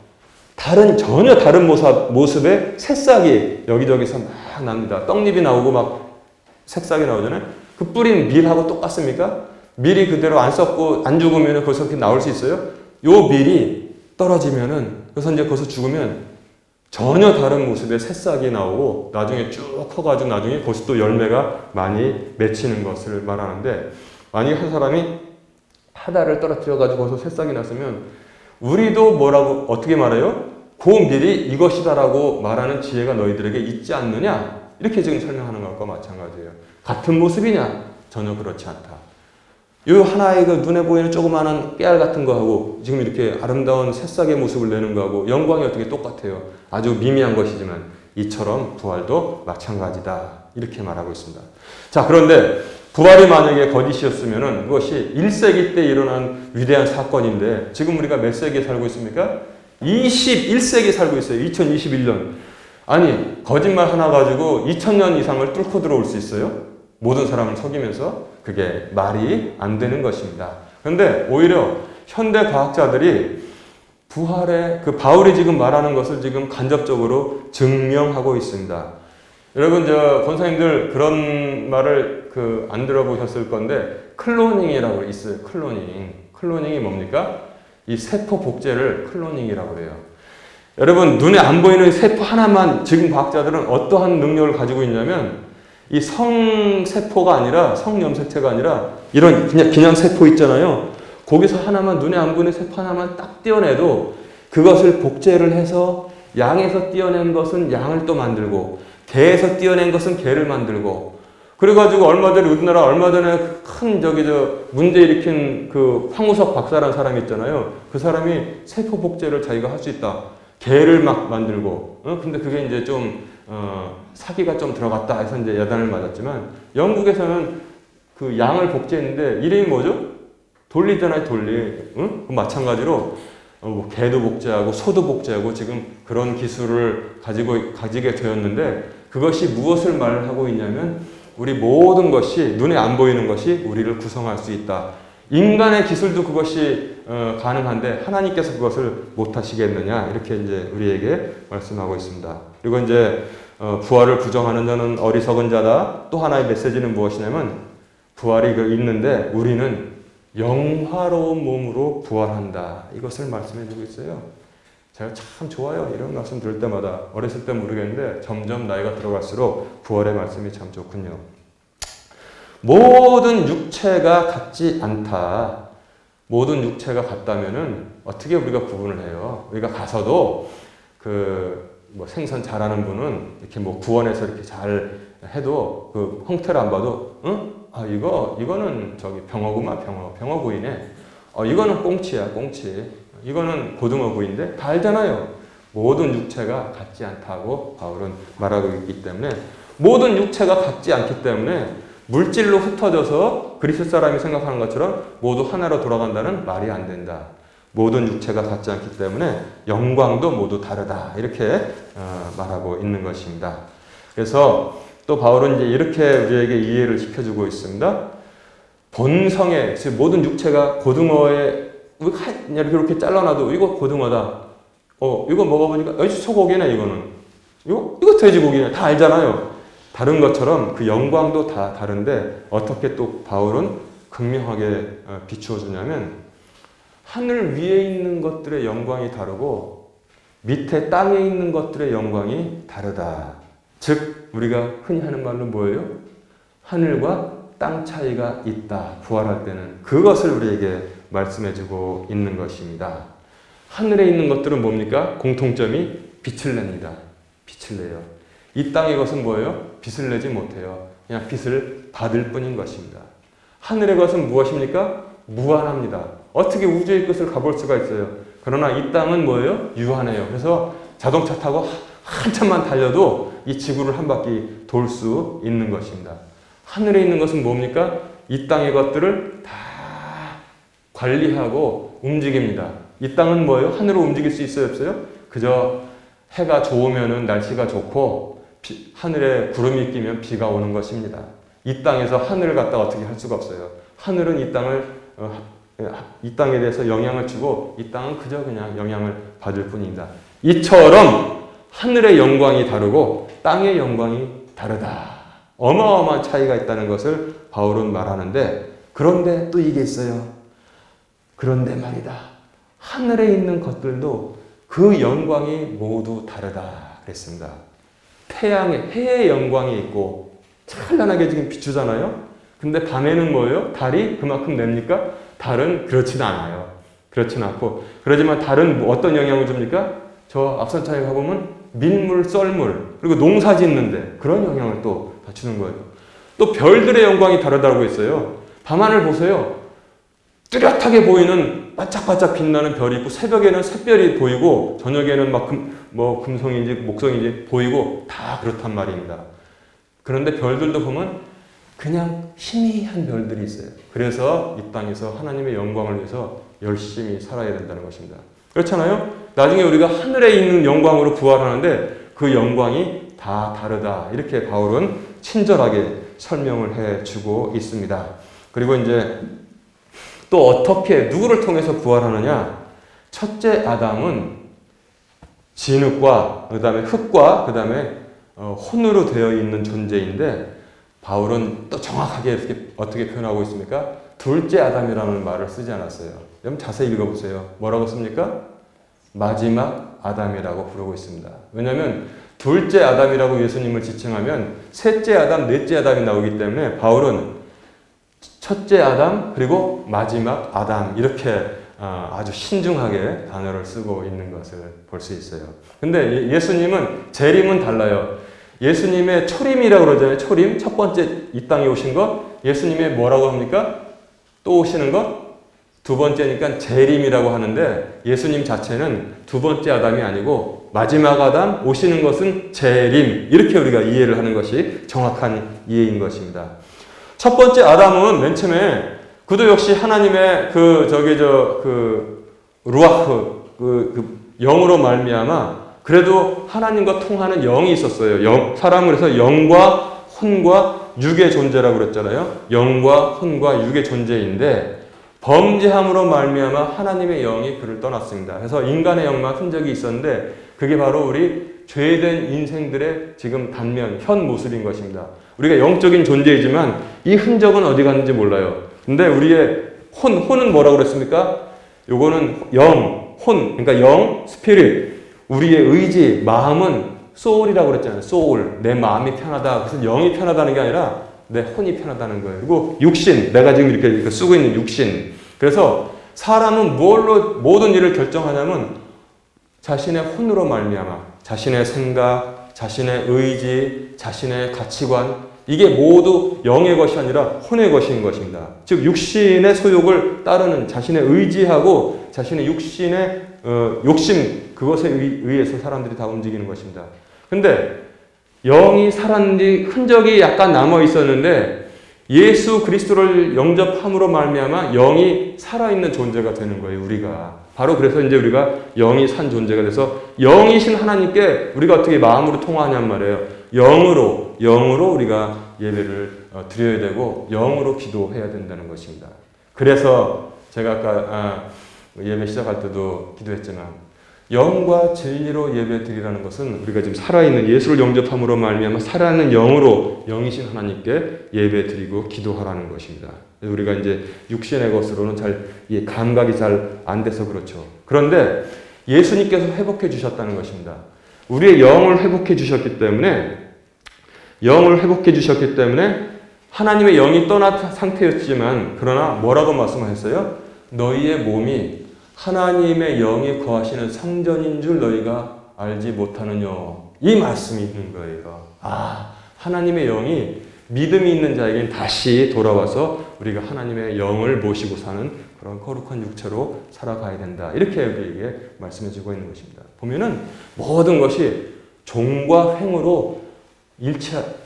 Speaker 1: 전혀 다른 모습의 새싹이 여기저기서 막 납니다. 떡잎이 나오고 막 새싹이 나오잖아요. 그 뿌린 밀하고 똑같습니까? 밀이 그대로 안 썩고 안 죽으면 거기서 이렇게 나올 수 있어요? 요 밀이 떨어지면은, 그래서 이제 거기서 죽으면 전혀 다른 모습의 새싹이 나오고 나중에 쭉 커가지고 나중에 거기서 또 열매가 많이 맺히는 것을 말하는데, 만약에 한 사람이 하다를 떨어뜨려가지고 거기서 새싹이 났으면 우리도 어떻게 말해요? 그 밀이 이것이다라고 말하는 지혜가 너희들에게 있지 않느냐? 이렇게 지금 설명하는 것과 마찬가지예요. 같은 모습이냐? 전혀 그렇지 않다. 요 하나의 그 눈에 보이는 조그마한 깨알 같은 거하고 지금 이렇게 아름다운 새싹의 모습을 내는 거하고 영광이 어떻게 똑같아요. 아주 미미한 것이지만 이처럼 부활도 마찬가지다. 이렇게 말하고 있습니다. 자, 그런데 부활이 만약에 거짓이었으면은 그것이 1세기 때 일어난 위대한 사건인데 지금 우리가 몇 세기에 살고 있습니까? 21세기에 살고 있어요. 2021년. 아니, 거짓말 하나 가지고 2000년 이상을 뚫고 들어올 수 있어요? 모든 사람을 속이면서 그게 말이 안 되는 것입니다. 그런데 오히려 현대 과학자들이 부활의 그 바울이 지금 말하는 것을 지금 간접적으로 증명하고 있습니다. 여러분, 권사님들 그런 말을 안 들어보셨을 건데, 클로닝이라고 있어요. 클로닝. 클로닝이 뭡니까? 이 세포 복제를 클로닝이라고 해요. 여러분, 눈에 안 보이는 세포 하나만 지금 과학자들은 어떠한 능력을 가지고 있냐면, 이 성세포가 아니라, 성염색체가 아니라, 이런 그냥 세포 있잖아요. 거기서 하나만, 눈에 안 보이는 세포 하나만 딱 떼어내도 그것을 복제를 해서 양에서 떼어낸 것은 양을 또 만들고, 개에서 떼어낸 것은 개를 만들고, 그래가지고 얼마 전에 큰 문제 일으킨 그 황우석 박사라는 사람이 있잖아요. 그 사람이 세포 복제를 자기가 할 수 있다. 개를 막 만들고, 근데 그게 이제 사기가 좀 들어갔다 해서 이제 야단을 맞았지만, 영국에서는 그 양을 복제했는데, 이름이 뭐죠? 돌리잖아요, 돌리. 마찬가지로, 개도 복제하고, 소도 복제하고, 지금 그런 기술을 가지게 되었는데, 그것이 무엇을 말하고 있냐면, 우리 모든 것이, 눈에 안 보이는 것이 우리를 구성할 수 있다. 인간의 기술도 그것이 가능한데 하나님께서 그것을 못 하시겠느냐, 이렇게 이제 우리에게 말씀하고 있습니다. 그리고 이제 부활을 부정하는 자는 어리석은 자다. 또 하나의 메시지는 무엇이냐면 부활이 있는데 우리는 영화로운 몸으로 부활한다. 이것을 말씀해 주고 있어요. 제가 참 좋아요. 이런 말씀 들을 때마다. 어렸을 때 모르겠는데 점점 나이가 들어갈수록 부활의 말씀이 참 좋군요. 모든 육체가 같지 않다. 모든 육체가 같다면은 어떻게 우리가 구분을 해요? 우리가 가서도 생선 잘하는 분은 이렇게 구원해서 이렇게 잘 해도 그 형태를 안 봐도 이거는 병어구만, 병어구이네. 이거는 꽁치야, 꽁치. 이거는 고등어구이인데 다 알잖아요. 모든 육체가 같지 않다고 바울은 말하고 있기 때문에, 모든 육체가 같지 않기 때문에 물질로 흩어져서 그리스 사람이 생각하는 것처럼 모두 하나로 돌아간다는 말이 안 된다. 모든 육체가 같지 않기 때문에 영광도 모두 다르다. 이렇게 말하고 있는 것입니다. 그래서 또 바울은 이제 이렇게 우리에게 이해를 시켜주고 있습니다. 본성에, 모든 육체가 고등어에 이렇게 잘라놔도 이거 고등어다. 이거 먹어보니까 소고기네, 이거는. 이거 돼지고기네. 다 알잖아요. 다른 것처럼 그 영광도 다 다른데 어떻게 또 바울은 극명하게 비추어 주냐면, 하늘 위에 있는 것들의 영광이 다르고 밑에 땅에 있는 것들의 영광이 다르다. 즉 우리가 흔히 하는 말로 뭐예요? 하늘과 땅 차이가 있다. 부활할 때는 그것을 우리에게 말씀해 주고 있는 것입니다. 하늘에 있는 것들은 뭡니까? 공통점이 빛을 냅니다. 빛을 내요. 이 땅의 것은 뭐예요? 빛을 내지 못해요. 그냥 빛을 받을 뿐인 것입니다. 하늘의 것은 무엇입니까? 무한합니다. 어떻게 우주의 끝을 가볼 수가 있어요? 그러나 이 땅은 뭐예요? 유한해요. 그래서 자동차 타고 한참만 달려도 이 지구를 한 바퀴 돌 수 있는 것입니다. 하늘에 있는 것은 뭡니까? 이 땅의 것들을 다 관리하고 움직입니다. 이 땅은 뭐예요? 하늘로 움직일 수 있어요, 없어요? 그저 해가 좋으면은 날씨가 좋고 하늘에 구름이 끼면 비가 오는 것입니다. 이 땅에서 하늘을 갖다 어떻게 할 수가 없어요. 하늘은 이 땅에 대해서 영향을 주고 이 땅은 그저 그냥 영향을 받을 뿐입니다. 이처럼 하늘의 영광이 다르고 땅의 영광이 다르다. 어마어마한 차이가 있다는 것을 바울은 말하는데, 그런데 또 이게 있어요. 그런데 말이다. 하늘에 있는 것들도 그 영광이 모두 다르다 그랬습니다. 해의 영광이 있고 찬란하게 지금 비추잖아요. 근데 밤에는 뭐예요? 달이 그만큼 냅니까? 달은 그렇진 않아요. 그렇진 않고, 그러지만 달은 어떤 영향을 줍니까? 저 앞선 차에 가보면 민물, 썰물, 그리고 농사 짓는데 그런 영향을 또 주는 거예요. 또 별들의 영광이 다르다고 했어요. 밤하늘 보세요. 뚜렷하게 보이는 반짝반짝 빛나는 별이 있고 새벽에는 샛별이 보이고 저녁에는 막 금성인지 목성인지 보이고 다 그렇단 말입니다. 그런데 별들도 보면 그냥 희미한 별들이 있어요. 그래서 이 땅에서 하나님의 영광을 위해서 열심히 살아야 된다는 것입니다. 그렇잖아요? 나중에 우리가 하늘에 있는 영광으로 부활하는데 그 영광이 다 다르다. 이렇게 바울은 친절하게 설명을 해주고 있습니다. 그리고 이제 또 어떻게 누구를 통해서 부활하느냐? 첫째 아담은 진흙과 그다음에 흙과 그다음에 혼으로 되어 있는 존재인데 바울은 또 정확하게 어떻게 표현하고 있습니까? 둘째 아담이라는 말을 쓰지 않았어요. 여러분 자세히 읽어보세요. 뭐라고 씁니까? 마지막 아담이라고 부르고 있습니다. 왜냐하면 둘째 아담이라고 예수님을 지칭하면 셋째 아담, 넷째 아담이 나오기 때문에 바울은 첫째 아담 그리고 마지막 아담 이렇게 아주 신중하게 단어를 쓰고 있는 것을 볼 수 있어요. 근데 예수님은 재림은 달라요. 예수님의 초림이라고 그러잖아요. 초림. 첫 번째 이 땅에 오신 것. 예수님의 뭐라고 합니까? 또 오시는 것. 두 번째니까 재림이라고 하는데 예수님 자체는 두 번째 아담이 아니고 마지막 아담 오시는 것은 재림. 이렇게 우리가 이해를 하는 것이 정확한 이해인 것입니다. 첫 번째 아담은 맨 처음에 그도 역시 하나님의 루아흐 영으로 말미암아 그래도 하나님과 통하는 영이 있었어요. 사람을 해서 영과 혼과 육의 존재라고 그랬잖아요. 영과 혼과 육의 존재인데 범죄함으로 말미암아 하나님의 영이 그를 떠났습니다. 그래서 인간의 영만 흔적이 있었는데 그게 바로 우리 죄된 인생들의 지금 단면, 현 모습인 것입니다. 우리가 영적인 존재이지만 이 흔적은 어디 갔는지 몰라요. 근데 우리의 혼은 뭐라고 그랬습니까? 요거는 영, 혼, 그러니까 영, 스피릿. 우리의 의지, 마음은 소울이라고 그랬잖아요. 소울. 내 마음이 편하다. 그래서 영이 편하다는 게 아니라 내 혼이 편하다는 거예요. 그리고 육신. 내가 지금 이렇게 쓰고 있는 육신. 그래서 사람은 뭘로 모든 일을 결정하냐면 자신의 혼으로 말미암아 자신의 생각, 자신의 의지, 자신의 가치관 이게 모두 영의 것이 아니라 혼의 것인 것입니다. 즉 육신의 소욕을 따르는 자신의 의지하고 자신의 육신의 욕심 그것에 의해서 사람들이 다 움직이는 것입니다. 근데 영이 살았는 뒤 흔적이 약간 남아 있었는데 예수 그리스도를 영접함으로 말미암아 영이 살아있는 존재가 되는 거예요. 우리가 바로 그래서 이제 우리가 영이 산 존재가 돼서 영이신 하나님께 우리가 어떻게 마음으로 통화하냔 말이에요. 영으로 우리가 예배를 드려야 되고 영으로 기도해야 된다는 것입니다. 그래서 제가 아까 예배 시작할 때도 기도했지만 영과 진리로 예배 드리라는 것은 우리가 지금 살아있는 예수를 영접함으로 말미암아 살아있는 영으로 영이신 하나님께 예배 드리고 기도하라는 것입니다. 우리가 이제 육신의 것으로는 감각이 잘 안 돼서 그렇죠. 그런데 예수님께서 회복해 주셨다는 것입니다. 우리의 영을 회복해 주셨기 때문에 하나님의 영이 떠난 상태였지만 그러나 뭐라고 말씀하셨어요? 너희의 몸이 하나님의 영이 거하시는 성전인 줄 너희가 알지 못하느냐. 이 말씀이 있는 거예요. 하나님의 영이 믿음이 있는 자에게는 다시 돌아와서 우리가 하나님의 영을 모시고 사는 그런 거룩한 육체로 살아가야 된다. 이렇게 우리에게 말씀해 주고 있는 것입니다. 보면은 모든 것이 종과 횡으로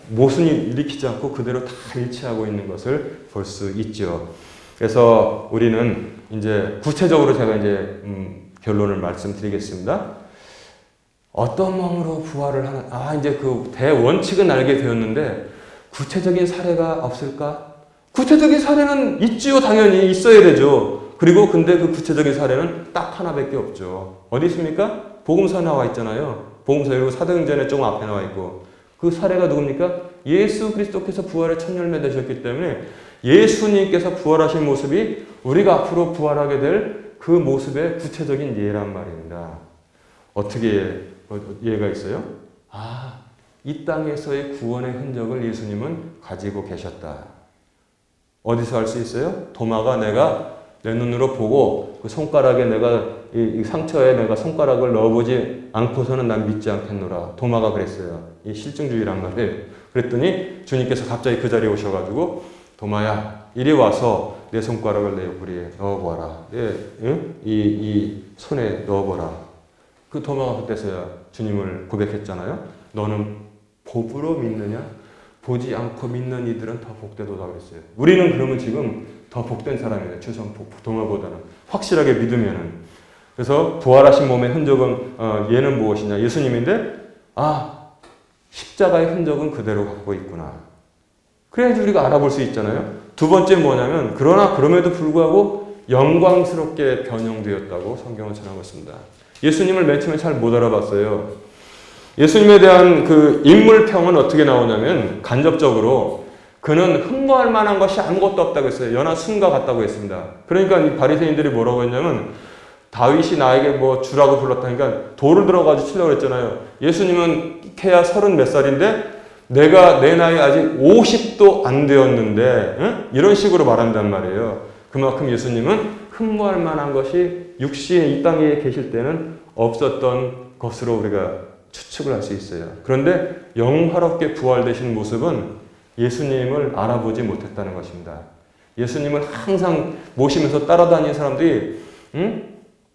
Speaker 1: 모순이 일으키지 않고 그대로 다 일치하고 있는 것을 볼 수 있죠. 그래서 우리는 이제 구체적으로 제가 이제 결론을 말씀드리겠습니다. 어떤 마음으로 부활을 하는, 이제 그 대원칙은 알게 되었는데 구체적인 사례가 없을까? 구체적인 사례는 있지요. 당연히 있어야 되죠. 그리고 근데 그 구체적인 사례는 딱 하나밖에 없죠. 어디 있습니까? 복음서에 나와 있잖아요. 복음서 그리고 사도행전에 조금 앞에 나와 있고 그 사례가 누굽니까? 예수 그리스도께서 부활의 첫 열매 되셨기 때문에 예수님께서 부활하신 모습이 우리가 앞으로 부활하게 될 그 모습의 구체적인 예란 말입니다. 어떻게 예가 있어요? 이 땅에서의 구원의 흔적을 예수님은 가지고 계셨다. 어디서 알 수 있어요? 도마가 내가 내 눈으로 보고 그 손가락에 내가 이 상처에 내가 손가락을 넣어보지 않고서는 난 믿지 않겠노라. 도마가 그랬어요. 이 실증주의란 말이에요. 그랬더니 주님께서 갑자기 그 자리에 오셔가지고 도마야 이리 와서 내 손가락을 내 옆구리에 넣어보아라. 이 손에 넣어보라. 그 도마가 그때서야 주님을 고백했잖아요. 너는 복으로 믿느냐? 보지 않고 믿는 이들은 더 복되도다 그랬어요. 우리는 그러면 지금 더 복된 사람이에요. 주선 도마보다는. 확실하게 믿으면은. 그래서 부활하신 몸의 흔적은 얘는 무엇이냐? 예수님인데 십자가의 흔적은 그대로 갖고 있구나. 그래야지 우리가 알아볼 수 있잖아요. 두 번째 뭐냐면 그러나 그럼에도 불구하고 영광스럽게 변형되었다고 성경은 전하고 있습니다. 예수님을 맨 처음에 잘 못 알아봤어요. 예수님에 대한 그 인물평은 어떻게 나오냐면 간접적으로 그는 흠모할 만한 것이 아무것도 없다고 했어요. 연하 순과 같다고 했습니다. 그러니까 이 바리새인들이 뭐라고 했냐면 다윗이 나에게 뭐 주라고 불렀다니까 돌을 들어가지고 치려고 했잖아요. 예수님은 캐야 30 몇 살인데 내가 내 나이 아직 50도 안 되었는데 이런 식으로 말한단 말이에요. 그만큼 예수님은 흠모할 만한 것이 육신에 이 땅에 계실 때는 없었던 것으로 우리가 추측을 할 수 있어요. 그런데 영화롭게 부활되신 모습은 예수님을 알아보지 못했다는 것입니다. 예수님을 항상 모시면서 따라다니는 사람들이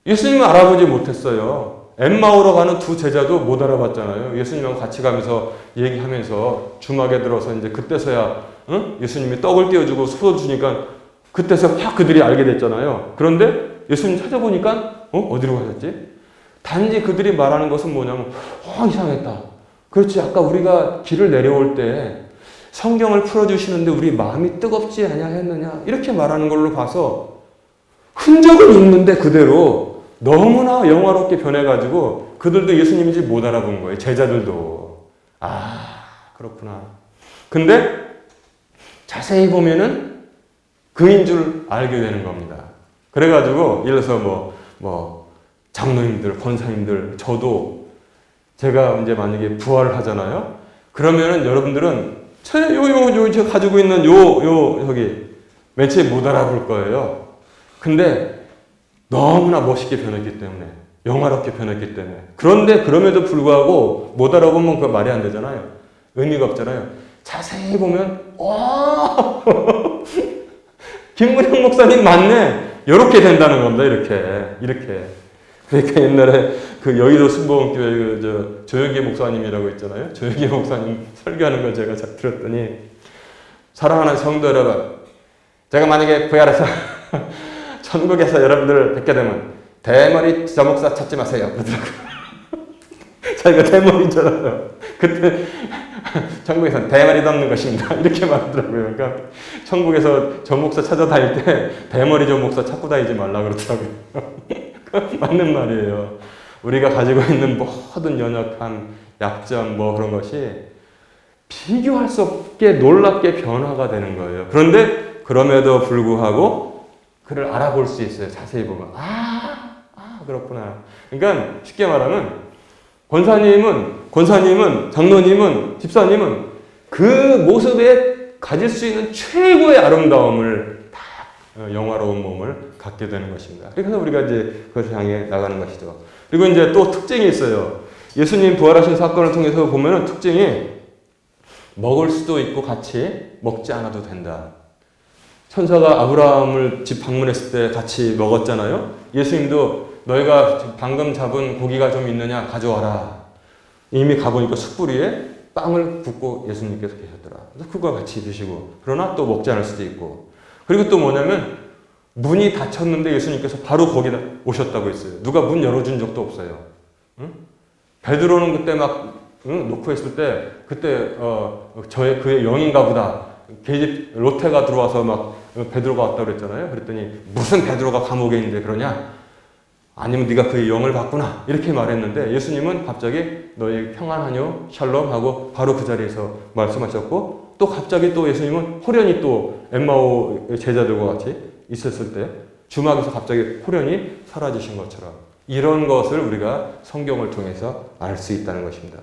Speaker 1: 예수님을 알아보지 못했어요. 엠마오로 가는 두 제자도 못 알아봤잖아요. 예수님하고 같이 가면서 얘기하면서 주막에 들어서 이제 그때서야 예수님이 떡을 띄워주고 소 주니까 그때서 확 그들이 알게 됐잖아요. 그런데 예수님 찾아보니까 어디로 가셨지? 단지 그들이 말하는 것은 뭐냐면 이상했다. 그렇지. 아까 우리가 길을 내려올 때 성경을 풀어주시는데 우리 마음이 뜨겁지 않냐 이렇게 말하는 걸로 봐서 흔적은 있는데 그대로 너무나 영화롭게 변해가지고 그들도 예수님인지 못 알아본 거예요. 제자들도. 그렇구나. 근데 자세히 보면은 그인 줄 알게 되는 겁니다. 그래가지고 예를 들어서 장로님들, 권사님들, 저도 제가 이제 만약에 부활을 하잖아요. 그러면은 여러분들은 제가 가지고 있는 저기 맨 처음에 못 알아볼 거예요. 근데 너무나 멋있게 변했기 때문에, 영화롭게 변했기 때문에. 그런데 그럼에도 불구하고 못 알아보면 그거 말이 안 되잖아요. 의미가 없잖아요. 자세히 보면 김문형 목사님 맞네. 이렇게 된다는 겁니다. 이렇게. 그러니까 옛날에 그 여의도 순복음교회 조영기 목사님이라고 있잖아요. 조영기 목사님 설교하는 걸 제가 잘 들었더니 사랑하는 성도 여러분, 제가 만약에 부활해서 천국에서 여러분들을 뵙게 되면 대머리 저 목사 찾지 마세요. 그러더라고요. 자기가 대머리잖아요. 그때 천국에서는 대머리도 없는 것입니다. 이렇게 말하더라고요. 그러니까 천국에서 저 목사 찾아다닐 때 대머리 저 목사 찾고 다니지 말라 그러더라고요. 맞는 말이에요. 우리가 가지고 있는 모든 연약함, 약점 그런 것이 비교할 수 없게 놀랍게 변화가 되는 거예요. 그런데 그럼에도 불구하고 그를 알아볼 수 있어요. 자세히 보면. 그렇구나. 그러니까 쉽게 말하면 권사님은, 장로님은, 집사님은 그 모습에 가질 수 있는 최고의 아름다움을 다 영화로운 몸을 갖게 되는 것입니다. 그래서 우리가 이제 그것을 향해 나가는 것이죠. 그리고 이제 또 특징이 있어요. 예수님 부활하신 사건을 통해서 보면은 특징이 먹을 수도 있고 같이 먹지 않아도 된다. 천사가 아브라함을 집 방문했을 때 같이 먹었잖아요. 예수님도 너희가 방금 잡은 고기가 좀 있느냐 가져와라. 이미 가보니까 숯불 위에 빵을 굽고 예수님께서 계셨더라. 그래서 그거 같이 드시고 그러나 또 먹지 않을 수도 있고 그리고 또 뭐냐면 문이 닫혔는데 예수님께서 바로 거기다 오셨다고 했어요. 누가 문 열어준 적도 없어요. 베드로는 그때 막 놓고 했을 때 그때 그의 영인가 보다. 계집 로테가 들어와서 막 베드로가 왔다고 그랬잖아요. 그랬더니 무슨 베드로가 감옥에 있는데 그러냐? 아니면 네가 그의 영을 받구나. 이렇게 말했는데 예수님은 갑자기 너희 평안하뇨? 샬롬 하고 바로 그 자리에서 말씀하셨고 또 갑자기 또 예수님은 호련히 또 엠마오 제자들과 같이 있었을 때 주막에서 갑자기 호련히 사라지신 것처럼 이런 것을 우리가 성경을 통해서 알 수 있다는 것입니다.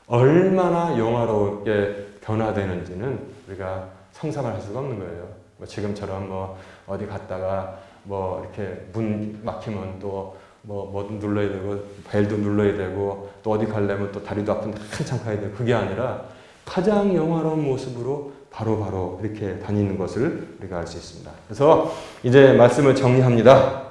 Speaker 1: 얼마나 영화롭게 변화되는지는 우리가 상상을 할 수가 없는 거예요. 지금처럼 어디 갔다가 이렇게 문 막히면 또 뭐든 눌러야 되고 벨도 눌러야 되고 또 어디 가려면 또 다리도 아픈데 한참 가야 되고 그게 아니라 가장 영화로운 모습으로 바로 이렇게 다니는 것을 우리가 알 수 있습니다. 그래서 이제 말씀을 정리합니다.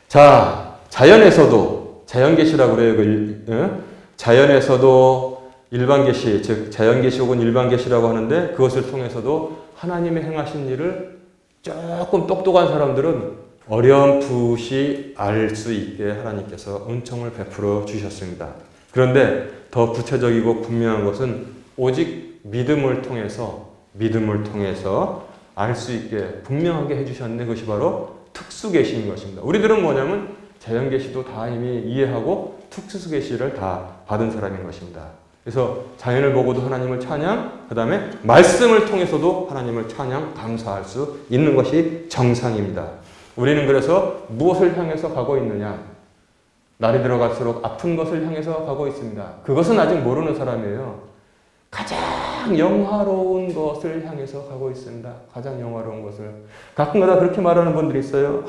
Speaker 1: 자, 자연에서도 자연계시라고 그래요. 자연에서도 일반계시, 즉 자연계시 혹은 일반계시라고 하는데 그것을 통해서도 하나님의 행하신 일을 조금 똑똑한 사람들은 어렴풋이 알 수 있게 하나님께서 은총을 베풀어 주셨습니다. 그런데 더 구체적이고 분명한 것은 오직 믿음을 통해서 알 수 있게 분명하게 해주셨는데 그것이 바로 특수계시인 것입니다. 우리들은 뭐냐면 자연계시도 다 이미 이해하고 특수계시를 다 받은 사람인 것입니다. 그래서 자연을 보고도 하나님을 찬양, 그 다음에 말씀을 통해서도 하나님을 찬양, 감사할 수 있는 것이 정상입니다. 우리는 그래서 무엇을 향해서 가고 있느냐? 날이 들어갈수록 아픈 것을 향해서 가고 있습니다. 그것은 아직 모르는 사람이에요. 가장 영화로운 것을 향해서 가고 있습니다. 가장 영화로운 것을. 가끔가다 그렇게 말하는 분들이 있어요.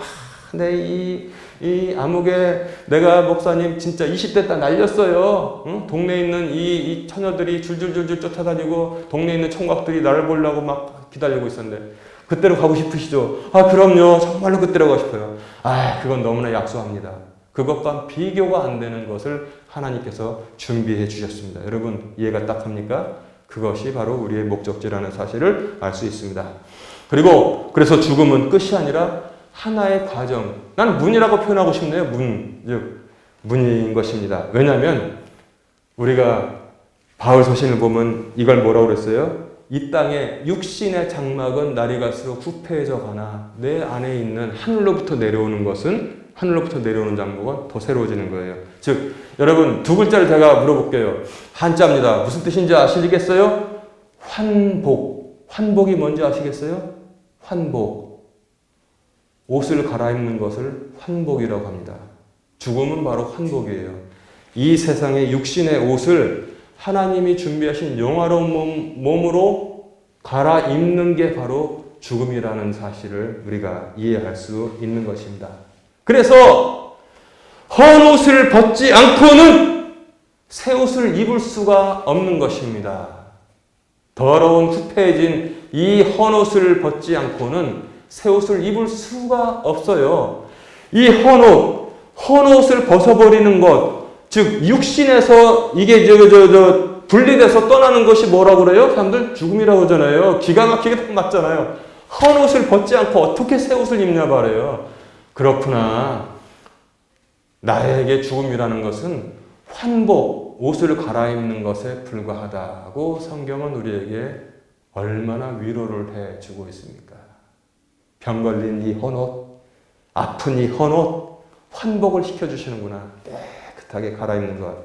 Speaker 1: 이 암흑에 내가 목사님 진짜 20대 때 날렸어요. 응? 동네에 있는 이 처녀들이 줄줄줄줄 쫓아다니고 동네에 있는 총각들이 나를 보려고 막 기다리고 있었는데 그때로 가고 싶으시죠? 아, 그럼요. 정말로 그때로 가고 싶어요. 아, 그건 너무나 약소합니다. 그것과 비교가 안 되는 것을 하나님께서 준비해 주셨습니다. 여러분 이해가 딱 합니까? 그것이 바로 우리의 목적지라는 사실을 알 수 있습니다. 그리고 그래서 죽음은 끝이 아니라 하나의 과정. 나는 문이라고 표현하고 싶네요. 문인 것입니다. 왜냐하면 우리가 바울 서신을 보면 이걸 뭐라고 그랬어요? 이 땅의 육신의 장막은 날이 갈수록 후패해져 가나 내 안에 있는 하늘로부터 내려오는 장막은 더 새로워지는 거예요. 즉 여러분 두 글자를 제가 물어볼게요. 한자입니다. 무슨 뜻인지 아시겠어요? 환복. 환복이 뭔지 아시겠어요? 환복. 옷을 갈아입는 것을 환복이라고 합니다. 죽음은 바로 환복이에요. 이 세상의 육신의 옷을 하나님이 준비하신 영화로운 몸으로 갈아입는 게 바로 죽음이라는 사실을 우리가 이해할 수 있는 것입니다. 그래서 헌 옷을 벗지 않고는 새 옷을 입을 수가 없는 것입니다. 더러운 후패해진 이 헌 옷을 벗지 않고는 새 옷을 입을 수가 없어요. 이 헌 옷을 벗어버리는 것, 즉 육신에서 이게 분리돼서 떠나는 것이 뭐라고 그래요? 사람들 죽음이라고 하잖아요. 기가 막히게 딱 맞잖아요. 헌 옷을 벗지 않고 어떻게 새 옷을 입냐 말이에요. 그렇구나. 나에게 죽음이라는 것은 환복, 옷을 갈아입는 것에 불과하다고 성경은 우리에게 얼마나 위로를 해주고 있습니까? 병 걸린 이 헌옷, 아픈 이 헌옷, 환복을 시켜주시는구나. 깨끗하게 갈아입는 것.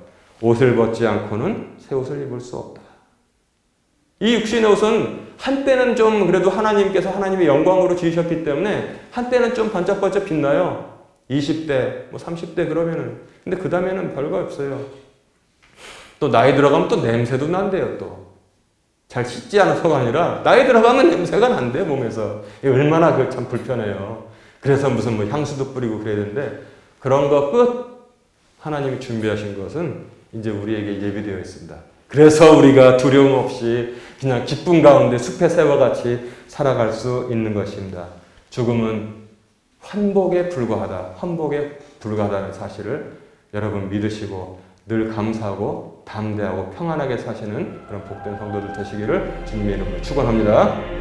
Speaker 1: 옷을 벗지 않고는 새 옷을 입을 수 없다. 이 육신의 옷은 한때는 좀 그래도 하나님께서 하나님의 영광으로 지으셨기 때문에 한때는 좀 반짝반짝 빛나요. 20대, 30대 그러면은. 근데 그 다음에는 별거 없어요. 또 나이 들어가면 또 냄새도 난대요, 또. 잘 씻지 않아서가 아니라 나이 들어가면 냄새가 난대 몸에서. 이게 얼마나 참 불편해요. 그래서 무슨 향수도 뿌리고 그래야 되는데 그런 거 끝. 하나님이 준비하신 것은 이제 우리에게 예비되어 있습니다. 그래서 우리가 두려움 없이 그냥 기쁨 가운데 숲의 새와 같이 살아갈 수 있는 것입니다. 죽음은 환복에 불과하다는 사실을 여러분 믿으시고 늘 감사하고 담대하고 평안하게 사시는 그런 복된 성도들 되시기를 주님의 이름으로 축원합니다.